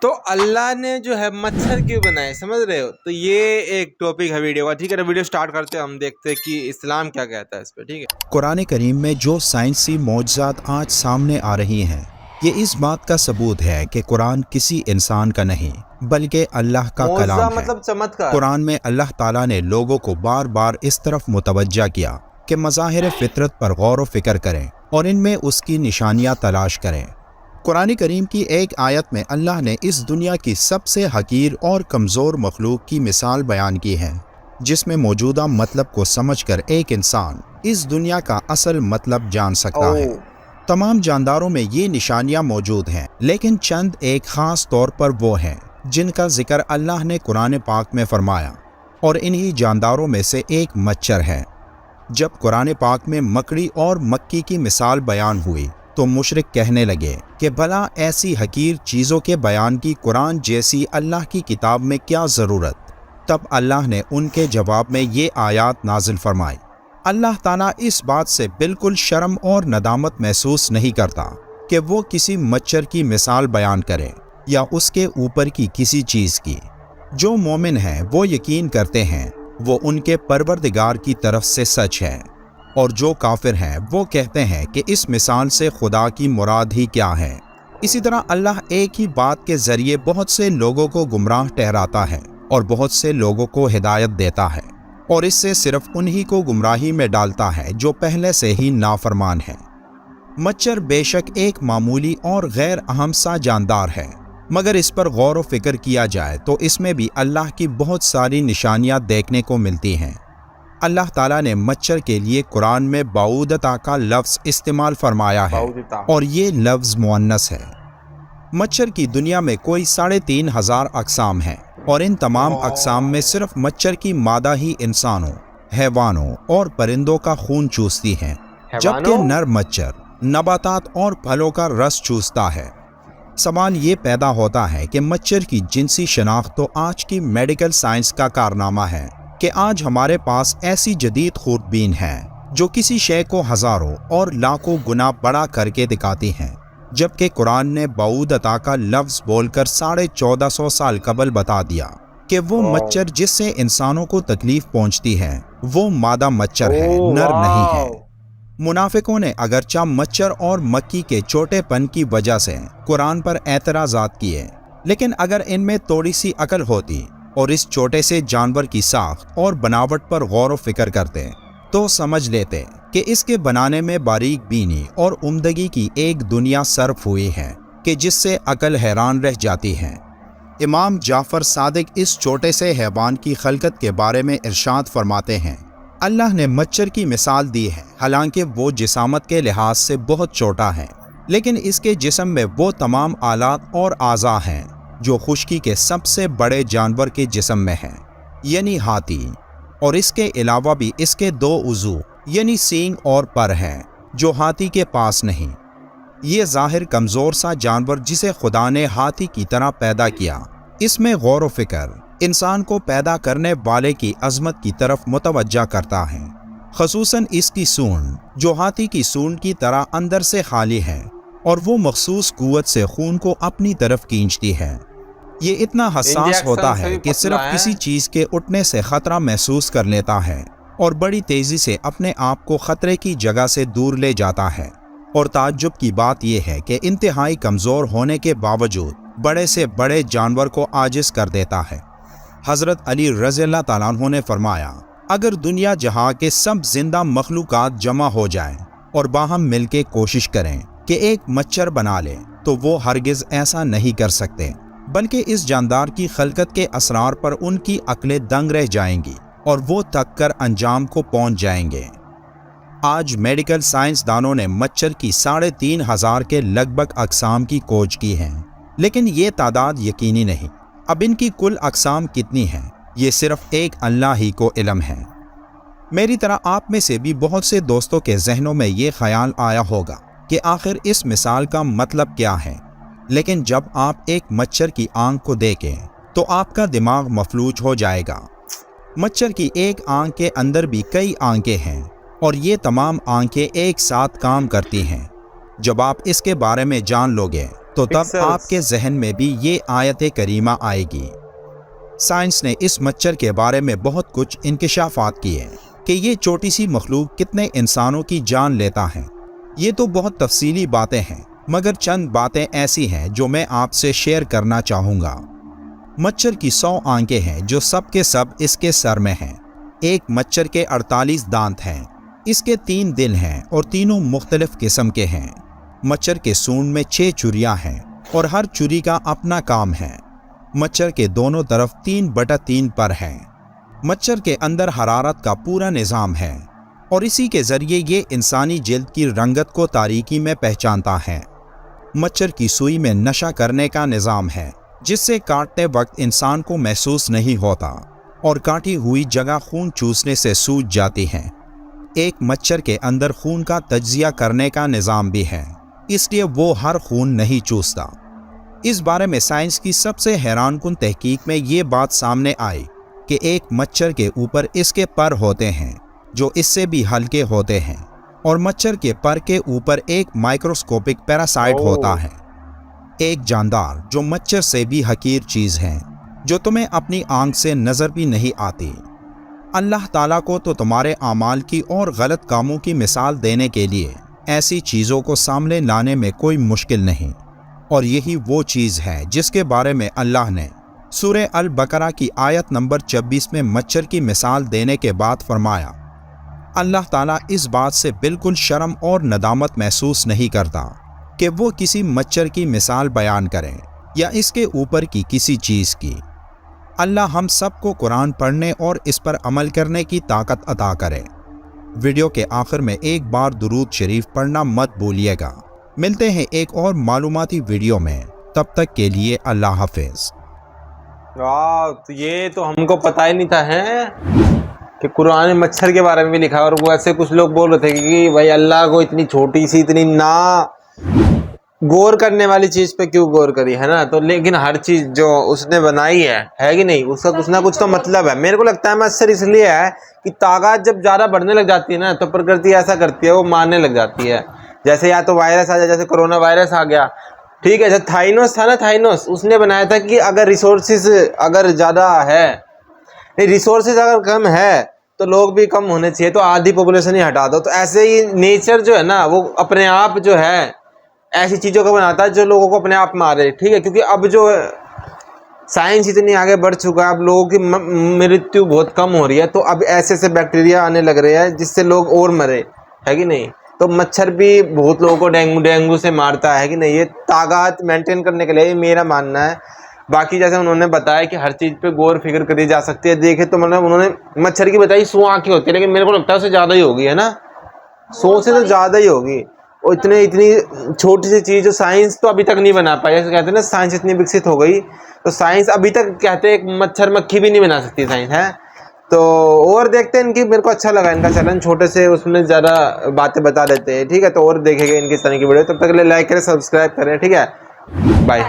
تو اللہ نے جو ہے مچھر کیوں بنائے، سمجھ رہے ہو؟ تو یہ ایک ٹاپک ہے ویڈیو کا، ٹھیک ہے نا؟ ویڈیو سٹارٹ کرتے ہیں، ہم دیکھتے ہیں کہ اسلام کیا کہتا ہے اس پہ، ٹھیک ہے؟ قرآن کریم میں جو سائنسی معجزات آج سامنے آ رہی ہیں، یہ اس بات کا ثبوت ہے کہ قرآن کسی انسان کا نہیں بلکہ اللہ کا معجزہ کلام ہے۔ مطلب چمتکار۔ قرآن میں اللہ تعالیٰ نے لوگوں کو بار بار اس طرف متوجہ کیا کہ مظاہر فطرت پر غور و فکر کریں اور ان میں اس کی نشانیاں تلاش کریں۔ قرآن کریم کی ایک آیت میں اللہ نے اس دنیا کی سب سے حقیر اور کمزور مخلوق کی مثال بیان کی ہے، جس میں موجودہ مطلب کو سمجھ کر ایک انسان اس دنیا کا اصل مطلب جان سکتا ہے۔ تمام جانداروں میں یہ نشانیاں موجود ہیں، لیکن چند ایک خاص طور پر وہ ہیں جن کا ذکر اللہ نے قرآن پاک میں فرمایا، اور انہی جانداروں میں سے ایک مچھر ہے۔ جب قرآن پاک میں مکڑی اور مکھی کی مثال بیان ہوئی تو مشرک کہنے لگے کہ بھلا ایسی حقیر چیزوں کے بیان کی قرآن جیسی اللہ کی کتاب میں کیا ضرورت؟ تب اللہ نے ان کے جواب میں یہ آیات نازل فرمائی۔ اللہ تعالیٰ اس بات سے بالکل شرم اور ندامت محسوس نہیں کرتا کہ وہ کسی مچھر کی مثال بیان کرے یا اس کے اوپر کی کسی چیز کی۔ جو مومن ہیں وہ یقین کرتے ہیں وہ ان کے پروردگار کی طرف سے سچ ہے، اور جو کافر ہیں وہ کہتے ہیں کہ اس مثال سے خدا کی مراد ہی کیا ہے۔ اسی طرح اللہ ایک ہی بات کے ذریعے بہت سے لوگوں کو گمراہ ٹھہراتا ہے اور بہت سے لوگوں کو ہدایت دیتا ہے، اور اس سے صرف انہی کو گمراہی میں ڈالتا ہے جو پہلے سے ہی نافرمان ہیں۔ مچھر بے شک ایک معمولی اور غیر اہم سا جاندار ہے، مگر اس پر غور و فکر کیا جائے تو اس میں بھی اللہ کی بہت ساری نشانیاں دیکھنے کو ملتی ہیں۔ اللہ تعالیٰ نے مچھر کے لیے قرآن میں بعودتا کا لفظ استعمال فرمایا ہے، اور یہ لفظ مؤنث ہے۔ مچھر کی دنیا میں کوئی 3500 اقسام ہیں، اور ان تمام اقسام میں صرف مچھر کی مادہ ہی انسانوں، حیوانوں اور پرندوں کا خون چوستی ہیں، جبکہ نر مچھر نباتات اور پھلوں کا رس چوستا ہے۔ سوال یہ پیدا ہوتا ہے کہ مچھر کی جنسی شناخت تو آج کی میڈیکل سائنس کا کارنامہ ہے کہ آج ہمارے پاس ایسی جدید خوردبین ہیں جو کسی شے کو ہزاروں اور لاکھوں گنا بڑا کر کے دکھاتی ہیں، جبکہ قرآن نے بعودتا کا لفظ بول کر 1450 سال قبل بتا دیا کہ وہ مچھر جس سے انسانوں کو تکلیف پہنچتی ہے وہ مادہ مچھر ہے، نر نہیں ہے۔ منافقوں نے اگرچہ مچھر اور مکھی کے چھوٹے پن کی وجہ سے قرآن پر اعتراضات کیے، لیکن اگر ان میں تھوڑی سی عقل ہوتی اور اس چھوٹے سے جانور کی ساخت اور بناوٹ پر غور و فکر کرتے تو سمجھ لیتے کہ اس کے بنانے میں باریک بینی اور عمدگی کی ایک دنیا صرف ہوئی ہے کہ جس سے عقل حیران رہ جاتی ہے۔ امام جعفر صادق اس چھوٹے سے حیوان کی خلقت کے بارے میں ارشاد فرماتے ہیں، اللہ نے مچھر کی مثال دی ہے، حالانکہ وہ جسامت کے لحاظ سے بہت چھوٹا ہے، لیکن اس کے جسم میں وہ تمام آلات اور اعضاء ہیں جو خشکی کے سب سے بڑے جانور کے جسم میں ہیں، یعنی ہاتھی، اور اس کے علاوہ بھی اس کے 2 عضو یعنی سینگ اور پر ہیں جو ہاتھی کے پاس نہیں۔ یہ ظاہر کمزور سا جانور جسے خدا نے ہاتھی کی طرح پیدا کیا، اس میں غور و فکر انسان کو پیدا کرنے والے کی عظمت کی طرف متوجہ کرتا ہے، خصوصاً اس کی سونڈ جو ہاتھی کی سونڈ کی طرح اندر سے خالی ہے اور وہ مخصوص قوت سے خون کو اپنی طرف کھینچتی ہے۔ یہ اتنا حساس ہوتا ہے کہ صرف کسی چیز کے اٹھنے سے خطرہ محسوس کر لیتا ہے اور بڑی تیزی سے اپنے آپ کو خطرے کی جگہ سے دور لے جاتا ہے، اور تعجب کی بات یہ ہے کہ انتہائی کمزور ہونے کے باوجود بڑے سے بڑے جانور کو عاجز کر دیتا ہے۔ حضرت علی رضی اللہ تعالیٰ عنہ نے فرمایا، اگر دنیا جہاں کے سب زندہ مخلوقات جمع ہو جائیں اور باہم مل کے کوشش کریں کہ ایک مچھر بنا لیں تو وہ ہرگز ایسا نہیں کر سکتے، بلکہ اس جاندار کی خلقت کے اسرار پر ان کی عقلیں دنگ رہ جائیں گی اور وہ تک کر انجام کو پہنچ جائیں گے۔ آج میڈیکل سائنس دانوں نے مچھر کی 3500 کے لگ بھگ اقسام کی کھوج کی ہے، لیکن یہ تعداد یقینی نہیں۔ اب ان کی کل اقسام کتنی ہیں یہ صرف ایک اللہ ہی کو علم ہے۔ میری طرح آپ میں سے بھی بہت سے دوستوں کے ذہنوں میں یہ خیال آیا ہوگا کہ آخر اس مثال کا مطلب کیا ہے، لیکن جب آپ ایک مچھر کی آنکھ کو دیکھیں تو آپ کا دماغ مفلوج ہو جائے گا۔ مچھر کی ایک آنکھ کے اندر بھی کئی آنکھیں ہیں، اور یہ تمام آنکھیں ایک ساتھ کام کرتی ہیں۔ جب آپ اس کے بارے میں جان لو گے تو تب Pixels. آپ کے ذہن میں بھی یہ آیت کریمہ آئے گی۔ سائنس نے اس مچھر کے بارے میں بہت کچھ انکشافات کیے کہ یہ چھوٹی سی مخلوق کتنے انسانوں کی جان لیتا ہے۔ یہ تو بہت تفصیلی باتیں ہیں، مگر چند باتیں ایسی ہیں جو میں آپ سے شیئر کرنا چاہوں گا۔ مچھر کی 100 آنکھیں ہیں جو سب کے سب اس کے سر میں ہیں۔ ایک مچھر کے 48 دانت ہیں۔ اس کے 3 دل ہیں اور تینوں مختلف قسم کے ہیں۔ مچھر کے سونڈ میں 6 چریاں ہیں اور ہر چری کا اپنا کام ہے۔ مچھر کے دونوں طرف 3/3 پر ہیں۔ مچھر کے اندر حرارت کا پورا نظام ہے اور اسی کے ذریعے یہ انسانی جلد کی رنگت کو تاریکی میں پہچانتا ہے۔ مچھر کی سوئی میں نشہ کرنے کا نظام ہے جس سے کاٹتے وقت انسان کو محسوس نہیں ہوتا اور کاٹی ہوئی جگہ خون چوسنے سے سوج جاتی ہے۔ ایک مچھر کے اندر خون کا تجزیہ کرنے کا نظام بھی ہے، اس لیے وہ ہر خون نہیں چوستا۔ اس بارے میں سائنس کی سب سے حیران کن تحقیق میں یہ بات سامنے آئی کہ ایک مچھر کے اوپر اس کے پر ہوتے ہیں جو اس سے بھی ہلکے ہوتے ہیں، اور مچھر کے پر کے اوپر ایک مائکروسکوپک پیراسائٹ ہوتا ہے، ایک جاندار جو مچھر سے بھی حقیر چیز ہے، جو تمہیں اپنی آنکھ سے نظر بھی نہیں آتی۔ اللہ تعالیٰ کو تو تمہارے اعمال کی اور غلط کاموں کی مثال دینے کے لیے ایسی چیزوں کو سامنے لانے میں کوئی مشکل نہیں، اور یہی وہ چیز ہے جس کے بارے میں اللہ نے سورہ البقرہ کی آیت نمبر 26 میں مچھر کی مثال دینے کے بعد فرمایا، اللہ تعالیٰ اس بات سے بالکل شرم اور ندامت محسوس نہیں کرتا کہ وہ کسی مچھر کی مثال بیان کریں یا اس کے اوپر کی کسی چیز کی۔ اللہ ہم سب کو قرآن پڑھنے اور اس پر عمل کرنے کی طاقت عطا کرے۔ ویڈیو کے آخر میں ایک بار درود شریف پڑھنا مت بھولیے گا۔ ملتے ہیں ایک اور معلوماتی ویڈیو میں، تب تک کے لیے اللہ حافظ۔ واہ، تو یہ تو ہم کو پتہ ہی نہیں تھا ہے کہ قرآن میں مچھر کے بارے میں بھی لکھا ہے، اور وہ ایسے کچھ لوگ بول رہے تھے کہ بھائی اللہ کو اتنی چھوٹی سی، اتنی نا غور کرنے والی چیز پہ کیوں غور کری ہے نا؟ تو لیکن ہر چیز جو اس نے بنائی ہے کہ نہیں، اس کا کچھ نہ کچھ تو مطلب ہے۔ میرے کو لگتا ہے مچھر اس لیے ہے کہ طاقت جب زیادہ بڑھنے لگ جاتی ہے نا تو پرکرتی ایسا کرتی ہے، وہ مارنے لگ جاتی ہے۔ جیسے یا تو وائرس آ جائے، جیسے کرونا وائرس آ گیا، ٹھیک ہے، جیسے تھائنوس تھا نا، تھائنوس اس نے بنایا تھا کہ اگر ریسورسز اگر زیادہ ہے، ریسورسز اگر کم ہے تو لوگ بھی کم ہونے چاہیے، تو آدھی پاپولیشن ہی ہٹا دو۔ تو ایسے ہی نیچر جو ہے نا وہ اپنے آپ جو ہے ایسی چیزوں کو بناتا ہے جو لوگوں کو اپنے آپ مارے، ٹھیک ہے، کیونکہ اب جو سائنس اتنی آگے بڑھ چکا ہے، اب لوگوں کی مرتیو بہت کم ہو رہی ہے، تو اب ایسے ایسے بیکٹیریا آنے لگ رہے ہیں جس سے لوگ اور مرے، ہے کہ نہیں؟ تو مچھر بھی بہت لوگوں کو ڈینگو سے مارتا ہے کہ نہیں؟ یہ طاقت مینٹین کرنے کے لیے، یہ میرا ماننا ہے۔ باقی جیسے انہوں نے بتایا کہ ہر چیز پہ غور فکر کری جا سکتی ہے، دیکھے تو مطلب انہوں نے مچھر کی بتائی 100 آنکھیں ہوتی ہے، لیکن میرے کو لگتا ہے اس سے زیادہ ہی ہوگی، ہے نا؟ 100 سے تو زیادہ ہی ہوگی۔ اور اتنی چھوٹی سی چیز جو سائنس تو ابھی تک نہیں بنا پائی، جیسے کہتے ہیں نا سائنس اتنی وکست ہو گئی، تو سائنس ابھی تک کہتے ہیں ایک مچھر مکھی بھی نہیں بنا سکتی سائنس، ہے۔ تو اور دیکھتے ہیں ان کی، میرے کو اچھا لگا ان کا چیلنج، چھوٹے سے اس میں زیادہ باتیں بتا دیتے ہیں، ٹھیک ہے؟ تو اور دیکھیں گے ان کی اس طرح کی ویڈیو، تب تک کے لیے لائک کریں، سبسکرائب کریں، ٹھیک ہے؟ بائے۔